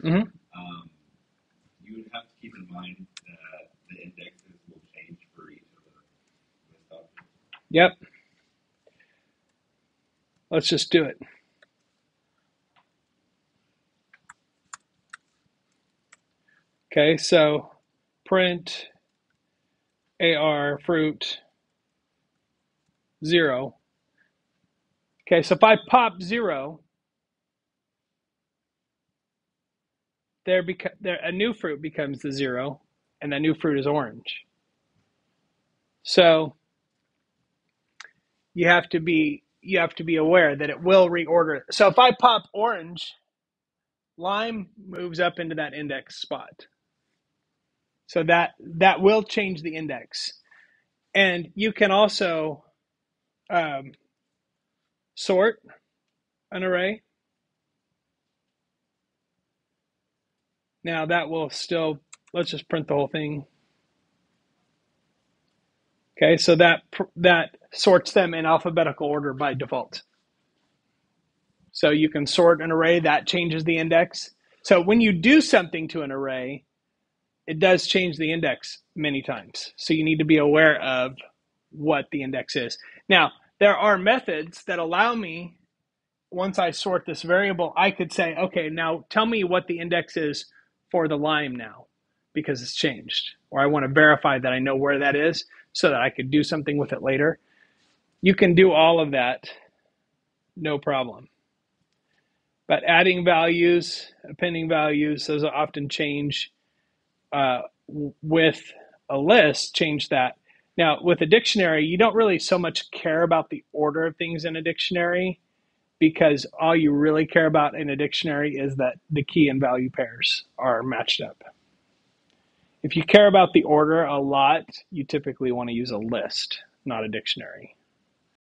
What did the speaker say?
Hmm. You would have to keep in mind that the indexes will change for each of the list objects. Yep. Let's just do it. Okay, so print AR fruit 0. Okay, so if I pop 0, there a new fruit becomes the 0, and that new fruit is orange. So you have to be aware that it will reorder. So if I pop orange, lime moves up into that index spot. So that will change the index. And you can also um, sort an array. Now that will still, let's just print the whole thing. Okay, so that sorts them in alphabetical order by default. So you can sort an array, that changes the index. So when you do something to an array, it does change the index many times. So you need to be aware of what the index is. Now, there are methods that allow me, once I sort this variable, I could say, okay, now tell me what the index is for the lime now, because it's changed. Or I want to verify that I know where that is so that I could do something with it later. You can do all of that, no problem. But adding values, appending values, those often change with a list, change that. Now, with a dictionary, you don't really so much care about the order of things in a dictionary, because all you really care about in a dictionary is that the key and value pairs are matched up. If you care about the order a lot, you typically want to use a list, not a dictionary.